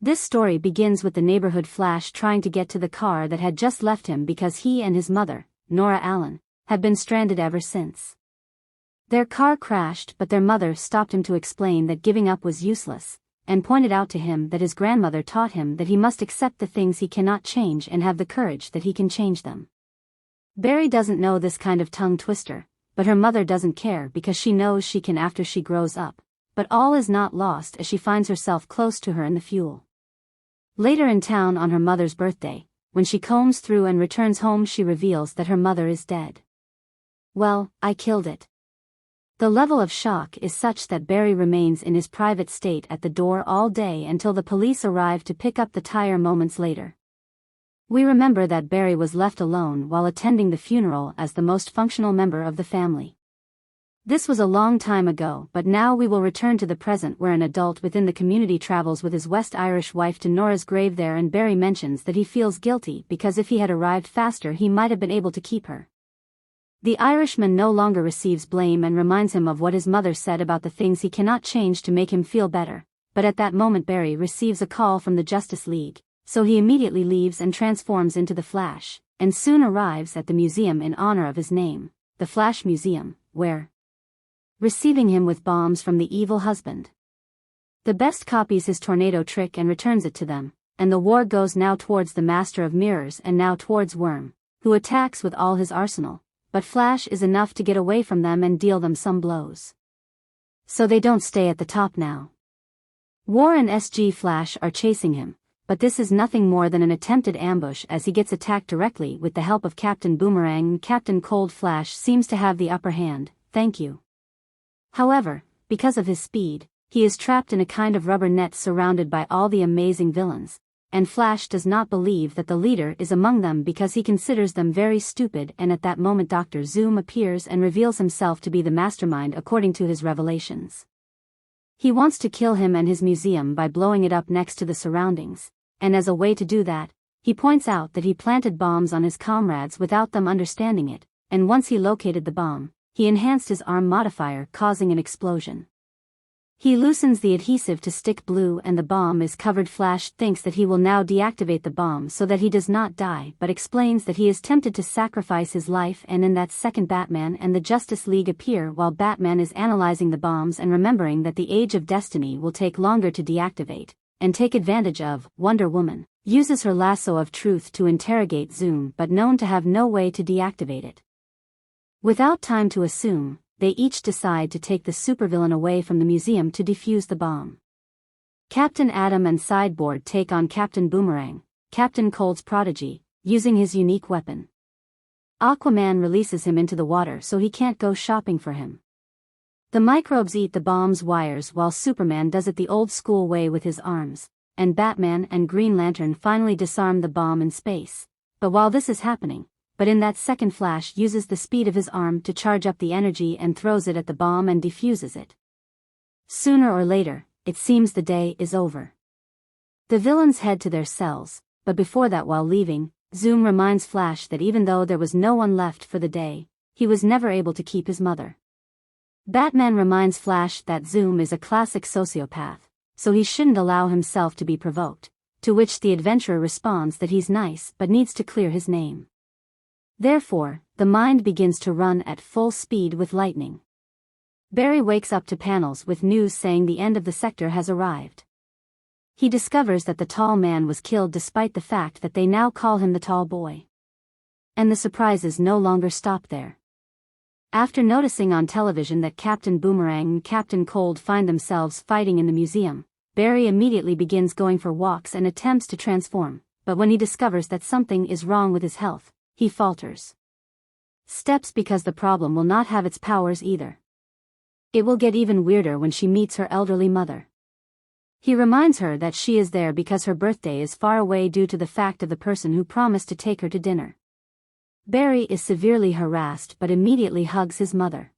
This story begins with the neighborhood Flash trying to get to the car that had just left him because he and his mother, Nora Allen, had been stranded ever since. Their car crashed, but their mother stopped him to explain that giving up was useless, and pointed out to him that his grandmother taught him that he must accept the things he cannot change and have the courage that he can change them. Barry doesn't know this kind of tongue twister, but her mother doesn't care because she knows she can after she grows up, but all is not lost as she finds herself close to her in the fuel. Later in town on her mother's birthday, when she combs through and returns home, she reveals that her mother is dead. "Well, I killed it." The level of shock is such that Barry remains in his private state at the door all day until the police arrive to pick up the tire moments later. We remember that Barry was left alone while attending the funeral as the most functional member of the family. This was a long time ago, but now we will return to the present where an adult within the community travels with his West Irish wife to Nora's grave there, and Barry mentions that he feels guilty because if he had arrived faster he might have been able to keep her. The Irishman no longer receives blame and reminds him of what his mother said about the things he cannot change to make him feel better, but at that moment Barry receives a call from the Justice League, so he immediately leaves and transforms into the Flash, and soon arrives at the museum in honor of his name, the Flash Museum, where receiving him with bombs from the evil husband. The best copies his tornado trick and returns it to them, and the war goes now towards the Master of Mirrors and now towards Worm, who attacks with all his arsenal. But Flash is enough to get away from them and deal them some blows. So they don't stay at the top now. War and SG Flash are chasing him, but this is nothing more than an attempted ambush as he gets attacked directly with the help of Captain Boomerang, and Captain Cold Flash seems to have the upper hand, thank you. However, because of his speed, he is trapped in a kind of rubber net surrounded by all the amazing villains, and Flash does not believe that the leader is among them because he considers them very stupid, and at that moment Dr. Zoom appears and reveals himself to be the mastermind according to his revelations. He wants to kill him and his museum by blowing it up next to the surroundings, and as a way to do that, he points out that he planted bombs on his comrades without them understanding it, and once he located the bomb, he enhanced his arm modifier, causing an explosion. He loosens the adhesive to stick blue and the bomb is covered. Flash thinks that he will now deactivate the bomb so that he does not die, but explains that he is tempted to sacrifice his life, and in that second Batman and the Justice League appear while Batman is analyzing the bombs and remembering that the Age of Destiny will take longer to deactivate, and take advantage of. Wonder Woman uses her lasso of truth to interrogate Zoom, but known to have no way to deactivate it. Without time to assume, they each decide to take the supervillain away from the museum to defuse the bomb. Captain Atom and Sideboard take on Captain Boomerang, Captain Cold's prodigy, using his unique weapon. Aquaman releases him into the water so he can't go shopping for him. The microbes eat the bomb's wires while Superman does it the old-school way with his arms, and Batman and Green Lantern finally disarm the bomb in space. But while this is happening, in that second, Flash uses the speed of his arm to charge up the energy and throws it at the bomb and defuses it. Sooner or later, it seems the day is over. The villains head to their cells, but before that, while leaving, Zoom reminds Flash that even though there was no one left for the day, he was never able to keep his mother. Batman reminds Flash that Zoom is a classic sociopath, so he shouldn't allow himself to be provoked, to which the adventurer responds that he's nice but needs to clear his name. Therefore, the mind begins to run at full speed with lightning. Barry wakes up to panels with news saying the end of the sector has arrived. He discovers that the tall man was killed despite the fact that they now call him the tall boy. And the surprises no longer stop there. After noticing on television that Captain Boomerang and Captain Cold find themselves fighting in the museum, Barry immediately begins going for walks and attempts to transform, but when he discovers that something is wrong with his health, he falters. Steps because the problem will not have its powers either. It will get even weirder when she meets her elderly mother. He reminds her that she is there because her birthday is far away due to the fact of the person who promised to take her to dinner. Barry is severely harassed but immediately hugs his mother.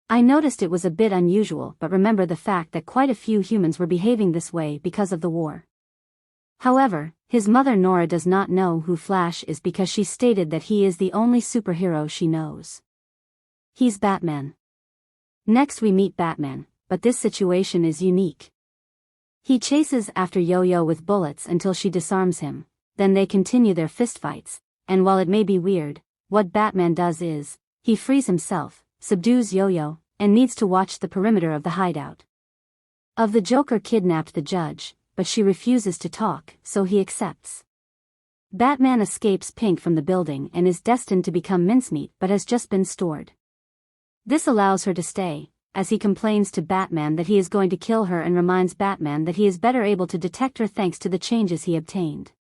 I noticed it was a bit unusual, but remember the fact that quite a few humans were behaving this way because of the war. However, his mother Nora does not know who Flash is because she stated that he is the only superhero she knows. He's Batman. Next we meet Batman, but this situation is unique. He chases after Yo-Yo with bullets until she disarms him, then they continue their fistfights, and while it may be weird, what Batman does is, he frees himself, subdues Yo-Yo, and needs to watch the perimeter of the hideout. The Joker kidnapped the judge, but she refuses to talk, so he accepts. Batman escapes Pink from the building and is destined to become mincemeat but has just been stored. This allows her to stay, as he complains to Batman that he is going to kill her and reminds Batman that he is better able to detect her thanks to the changes he obtained.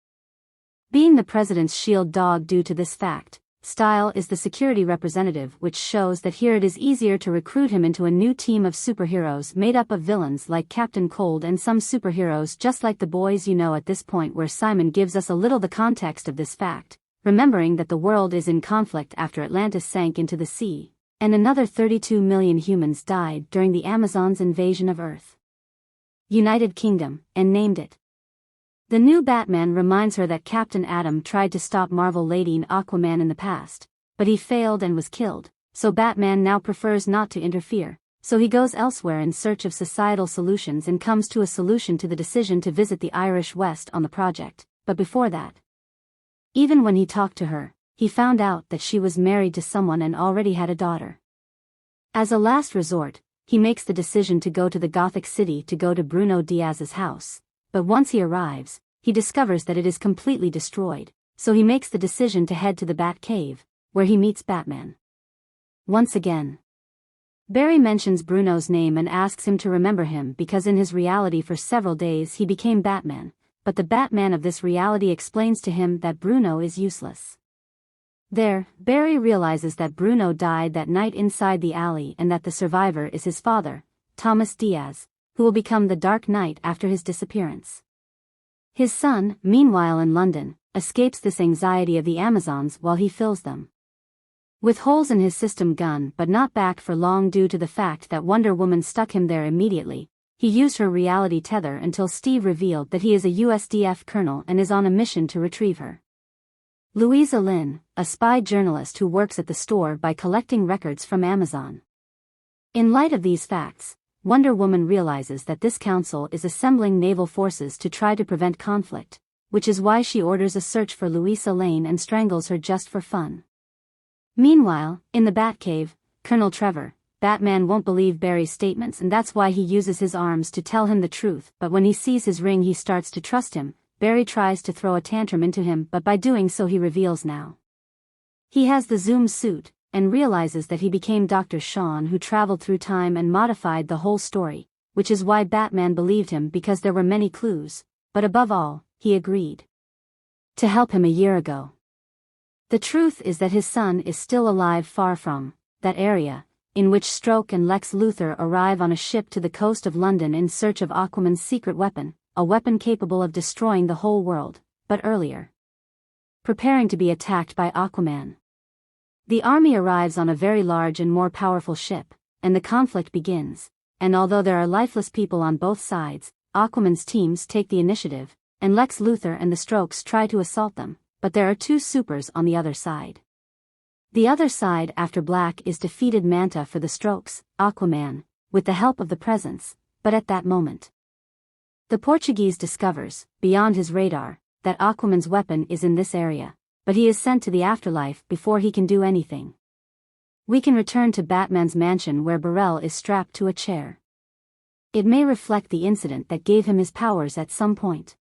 Being the president's shield dog due to this fact, Style is the security representative, which shows that here it is easier to recruit him into a new team of superheroes made up of villains like Captain Cold and some superheroes just like the boys you know. At this point where Simon gives us a little the context of this fact, remembering that the world is in conflict after Atlantis sank into the sea, and another 32 million humans died during the Amazons' invasion of Earth. United Kingdom, and named it. The new Batman reminds her that Captain Atom tried to stop Marvel Lady and Aquaman in the past, but he failed and was killed, so Batman now prefers not to interfere, so he goes elsewhere in search of societal solutions and comes to a solution to the decision to visit the Irish West on the project, but before that. Even when he talked to her, he found out that she was married to someone and already had a daughter. As a last resort, he makes the decision to go to the Gothic City to go to Bruno Diaz's house. But once he arrives, he discovers that it is completely destroyed, so he makes the decision to head to the Batcave, where he meets Batman. Once again, Barry mentions Bruno's name and asks him to remember him because in his reality for several days he became Batman, but the Batman of this reality explains to him that Bruno is useless. There, Barry realizes that Bruno died that night inside the alley and that the survivor is his father, Thomas Diaz, who will become the Dark Knight after his disappearance. His son, meanwhile in London, escapes this anxiety of the Amazons while he fills them with holes in his system gun but not back for long due to the fact that Wonder Woman stuck him there immediately. He used her reality tether until Steve revealed that he is a USDF colonel and is on a mission to retrieve her. Louisa Lynn, a spy journalist who works at the store by collecting records from Amazon. In light of these facts, Wonder Woman realizes that this council is assembling naval forces to try to prevent conflict, which is why she orders a search for Louisa Lane and strangles her just for fun. Meanwhile, in the Batcave, Colonel Trevor, Batman won't believe Barry's statements and that's why he uses his arms to tell him the truth, but when he sees his ring he starts to trust him. Barry tries to throw a tantrum into him but by doing so he reveals now he has the Zoom suit, and realizes that he became Dr. Shawn who traveled through time and modified the whole story, which is why Batman believed him because there were many clues, but above all, he agreed to help him a year ago. The truth is that his son is still alive far from that area, in which Stroke and Lex Luthor arrive on a ship to the coast of London in search of Aquaman's secret weapon, a weapon capable of destroying the whole world, but earlier preparing to be attacked by Aquaman. The army arrives on a very large and more powerful ship, and the conflict begins, and although there are lifeless people on both sides, Aquaman's teams take the initiative, and Lex Luthor and the Strokes try to assault them, but there are two supers on the other side. The other side after Black is defeated Manta for the Strokes, Aquaman, with the help of the Presence, but at that moment, the Portuguese discovers, beyond his radar, that Aquaman's weapon is in this area. But he is sent to the afterlife before he can do anything. We can return to Batman's mansion where Burrell is strapped to a chair. It may reflect the incident that gave him his powers at some point,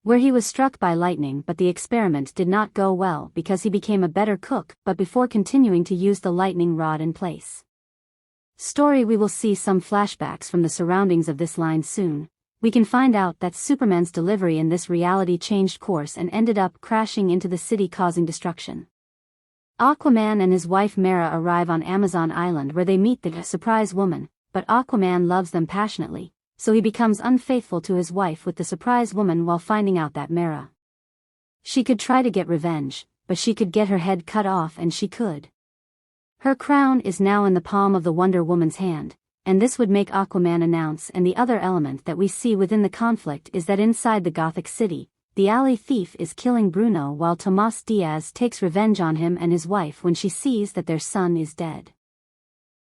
where he was struck by lightning, but the experiment did not go well because he became a better cook but before continuing to use the lightning rod in place. Story We will see some flashbacks from the surroundings of this line soon. We can find out that Superman's delivery in this reality changed course and ended up crashing into the city causing destruction. Aquaman and his wife Mera arrive on Amazon Island where they meet the surprise woman, but Aquaman loves them passionately, so he becomes unfaithful to his wife with the surprise woman while finding out that Mera. She could try to get revenge, but she could get her head cut off and she could. Her crown is now in the palm of the Wonder Woman's hand. And this would make Aquaman announce. And the other element that we see within the conflict is that inside the Gothic City, the alley thief is killing Bruno while Tomas Diaz takes revenge on him and his wife when she sees that their son is dead.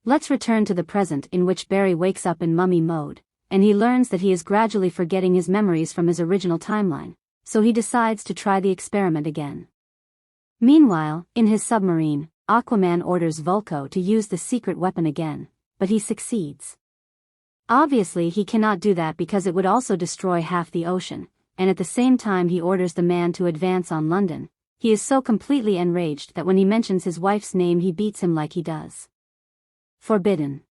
Let's return to the present in which Barry wakes up in mummy mode, and he learns that he is gradually forgetting his memories from his original timeline, so he decides to try the experiment again. Meanwhile, in his submarine, Aquaman orders Vulko to use the secret weapon again, but he succeeds. Obviously he cannot do that because it would also destroy half the ocean, and at the same time he orders the man to advance on London. He is so completely enraged that when he mentions his wife's name he beats him like he does. Forbidden.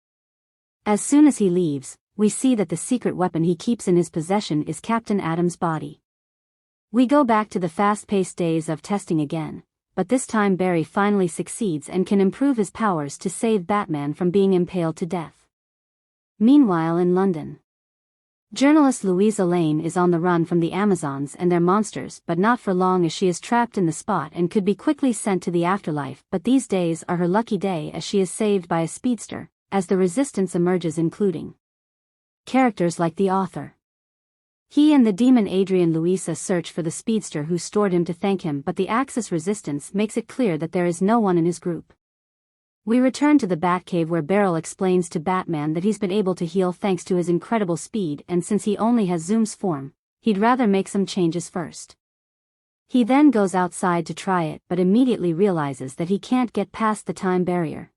As soon as he leaves, we see that the secret weapon he keeps in his possession is Captain Atom's body. We go back to the fast-paced days of testing again, but this time Barry finally succeeds and can improve his powers to save Batman from being impaled to death. Meanwhile in London, journalist Louisa Lane is on the run from the Amazons and their monsters, but not for long, as she is trapped in the spot and could be quickly sent to the afterlife, but these days are her lucky day as she is saved by a speedster, as the resistance emerges, including characters like the author. He and the demon Adrian Louisa search for the speedster who stored him to thank him, but the Axis resistance makes it clear that there is no one in his group. We return to the Batcave where Beryl explains to Batman that he's been able to heal thanks to his incredible speed, and since he only has Zoom's form, he'd rather make some changes first. He then goes outside to try it but immediately realizes that he can't get past the time barrier.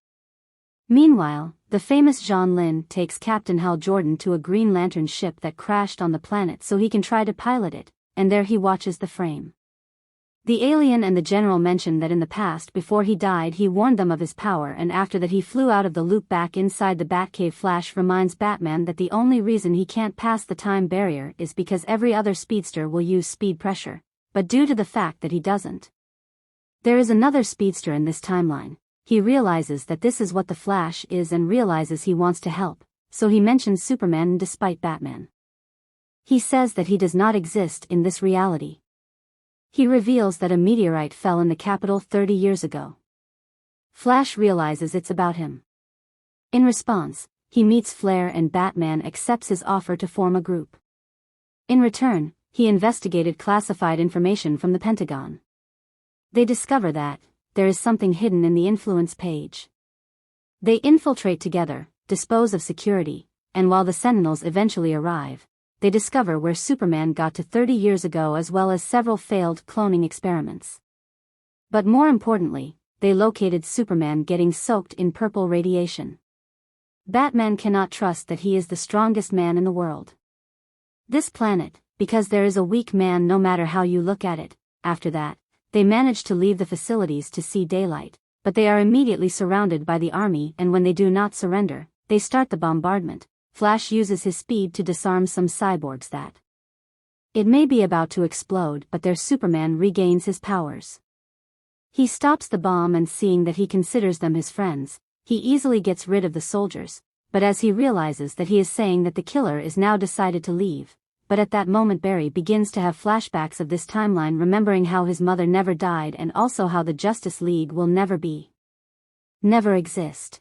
Meanwhile, the famous John Lynn takes Captain Hal Jordan to a Green Lantern ship that crashed on the planet so he can try to pilot it, and there he watches the frame. The alien and the general mention that in the past before he died he warned them of his power, and after that he flew out of the loop back inside the Batcave. Flash reminds Batman that the only reason he can't pass the time barrier is because every other speedster will use speed pressure, but due to the fact that he doesn't. There is another speedster in this timeline. He realizes that this is what the Flash is and realizes he wants to help, so he mentions Superman despite Batman. He says that he does not exist in this reality. He reveals that a meteorite fell in the capital 30 years ago. Flash realizes it's about him. In response, he meets Flare and Batman accepts his offer to form a group. In return, he investigated classified information from the Pentagon. They discover that there is something hidden in the influence page. They infiltrate together, dispose of security, and while the Sentinels eventually arrive, they discover where Superman got to 30 years ago as well as several failed cloning experiments. But more importantly, they located Superman getting soaked in purple radiation. Batman cannot trust that he is the strongest man in the world. This planet, because there is a weak man no matter how you look at it. After that, they manage to leave the facilities to see daylight, but they are immediately surrounded by the army, and when they do not surrender, they start the bombardment. Flash uses his speed to disarm some cyborgs that it may be about to explode, but their Superman regains his powers. He stops the bomb, and seeing that he considers them his friends, he easily gets rid of the soldiers, but as he realizes that he is saying that the killer is now decided to leave, but at that moment Barry begins to have flashbacks of this timeline, remembering how his mother never died and also how the Justice League will never exist.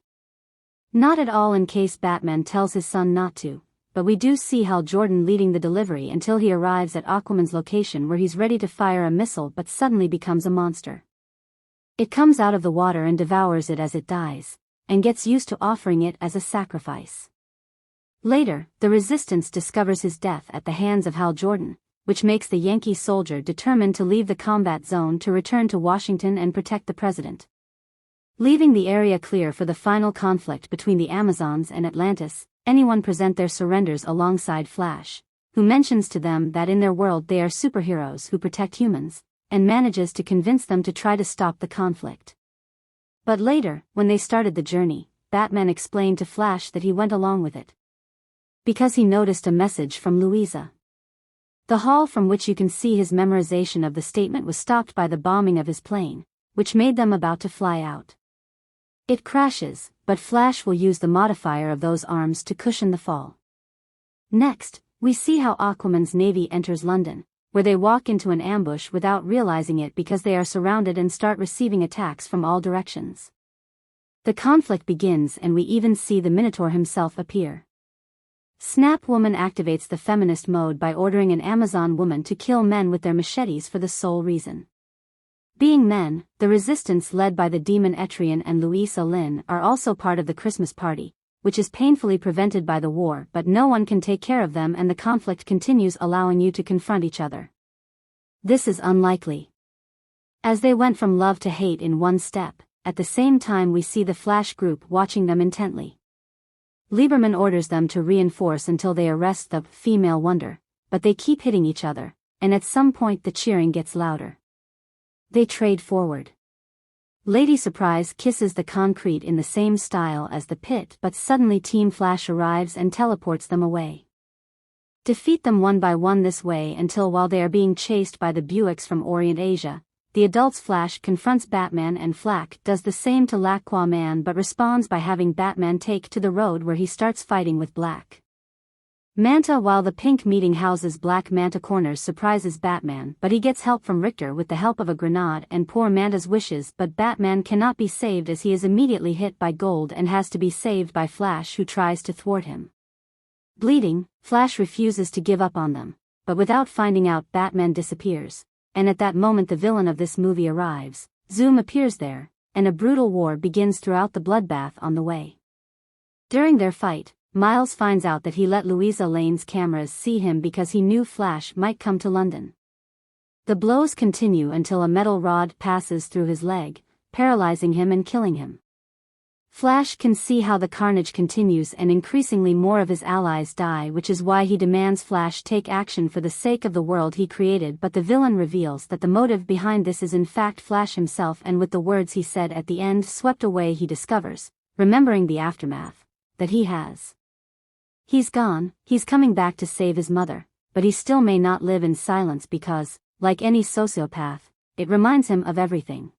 Not at all in case Batman tells his son not to, but we do see Hal Jordan leading the delivery until he arrives at Aquaman's location where he's ready to fire a missile but suddenly becomes a monster. It comes out of the water and devours it as it dies, and gets used to offering it as a sacrifice. Later, the Resistance discovers his death at the hands of Hal Jordan, which makes the Yankee soldier determined to leave the combat zone to return to Washington and protect the president. Leaving the area clear for the final conflict between the Amazons and Atlantis, anyone present their surrenders alongside Flash, who mentions to them that in their world they are superheroes who protect humans, and manages to convince them to try to stop the conflict. But later, when they started the journey, Batman explained to Flash that he went along with it because he noticed a message from Louisa. The hall from which you can see his memorization of the statement was stopped by the bombing of his plane, which made them about to fly out. It crashes, but Flash will use the modifier of those arms to cushion the fall. Next, we see how Aquaman's navy enters London, where they walk into an ambush without realizing it because they are surrounded and start receiving attacks from all directions. The conflict begins and we even see the Minotaur himself appear. Snap Woman activates the feminist mode by ordering an Amazon woman to kill men with their machetes for the sole reason. Being men, the Resistance led by the demon Etrian and Louisa Lynn are also part of the Christmas party, which is painfully prevented by the war, but no one can take care of them and the conflict continues, allowing you to confront each other. This is unlikely. As they went from love to hate in one step, at the same time we see the Flash group watching them intently. Lieberman orders them to reinforce until they arrest the female Wonder, but they keep hitting each other, and at some point the cheering gets louder. They trade forward. Lady Surprise kisses the concrete in the same style as the pit, but suddenly Team Flash arrives and teleports them away. Defeat them one by one this way until while they are being chased by the Buicks from Orient Asia, the adults Flash confronts Batman and Flack does the same to Aquaman but responds by having Batman take to the road where he starts fighting with Black Manta while the Pink meeting houses Black Manta corners surprises Batman, but he gets help from Richter with the help of a grenade and poor Manta's wishes, but Batman cannot be saved as he is immediately hit by Gold and has to be saved by Flash who tries to thwart him. Bleeding, Flash refuses to give up on them, but without finding out Batman disappears, and at that moment the villain of this movie arrives. Zoom appears there, and a brutal war begins throughout the bloodbath on the way. During their fight, Miles finds out that he let Louisa Lane's cameras see him because he knew Flash might come to London. The blows continue until a metal rod passes through his leg, paralyzing him and killing him. Flash can see how the carnage continues and increasingly more of his allies die, which is why he demands Flash take action for the sake of the world he created, but the villain reveals that the motive behind this is in fact Flash himself, and with the words he said at the end swept away he discovers, remembering the aftermath, that he's gone, he's coming back to save his mother, but he still may not live in silence because, like any sociopath, it reminds him of everything.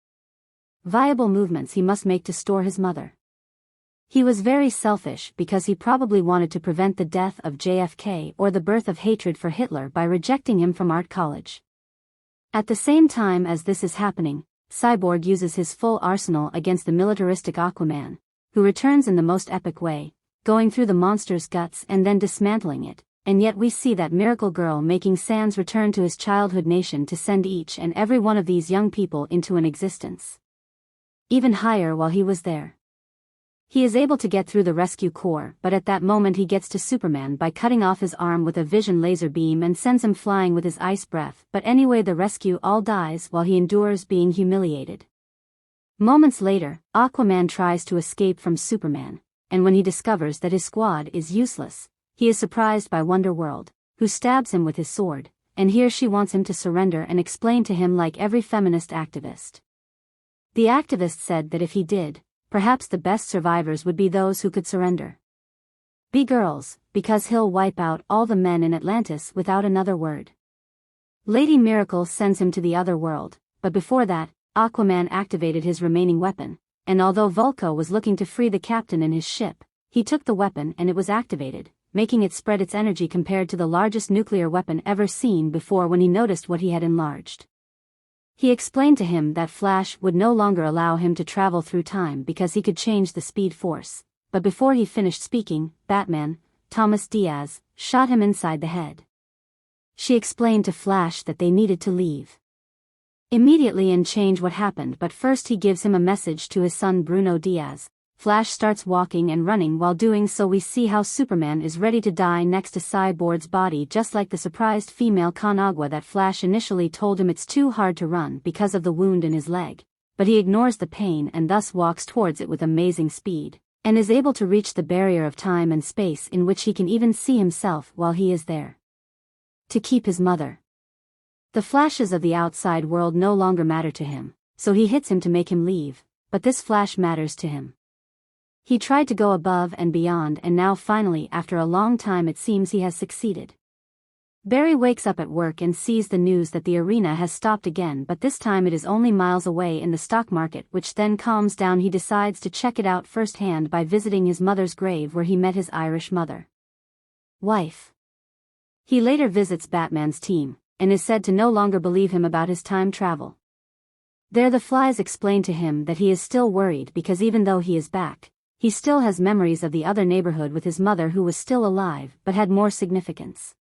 Viable movements he must make to store his mother. He was very selfish because he probably wanted to prevent the death of JFK or the birth of hatred for Hitler by rejecting him from art college. At the same time as this is happening, Cyborg uses his full arsenal against the militaristic Aquaman, who returns in the most epic way, going through the monster's guts and then dismantling it, and yet we see that miracle girl making Sans return to his childhood nation to send each and every one of these young people into an existence even higher while he was there. He is able to get through the rescue corps, but at that moment he gets to Superman by cutting off his arm with a vision laser beam and sends him flying with his ice breath, but anyway the rescue all dies while he endures being humiliated. Moments later, Aquaman tries to escape from Superman, and when he discovers that his squad is useless, he is surprised by Wonder World, who stabs him with his sword, and here she wants him to surrender and explain to him like every feminist activist. The activist said that if he did, perhaps the best survivors would be those who could surrender. Be girls, because he'll wipe out all the men in Atlantis without another word. Lady Miracle sends him to the other world, but before that, Aquaman activated his remaining weapon, and although Vulko was looking to free the captain in his ship, he took the weapon and it was activated, making it spread its energy compared to the largest nuclear weapon ever seen before when he noticed what he had enlarged. He explained to him that Flash would no longer allow him to travel through time because he could change the speed force, but before he finished speaking, Batman, Thomas Diaz, shot him inside the head. She explained to Flash that they needed to leave immediately and change what happened, but first he gives him a message to his son Bruno Diaz. Flash starts walking and running. While doing so we see how Superman is ready to die next to Cyborg's body, just like the surprised female Conagua that Flash initially told him it's too hard to run because of the wound in his leg, but he ignores the pain and thus walks towards it with amazing speed, and is able to reach the barrier of time and space in which he can even see himself while he is there. To keep his mother. The flashes of the outside world no longer matter to him, so he hits him to make him leave, but this flash matters to him. He tried to go above and beyond, and now finally after a long time it seems he has succeeded. Barry wakes up at work and sees the news that the arena has stopped again, but this time it is only miles away in the stock market, which then calms down. He decides to check it out firsthand by visiting his mother's grave where he met his Irish wife. He later visits Batman's team, and is said to no longer believe him about his time travel. There the Flies explain to him that he is still worried because even though he is back, he still has memories of the other neighborhood with his mother who was still alive but had more significance.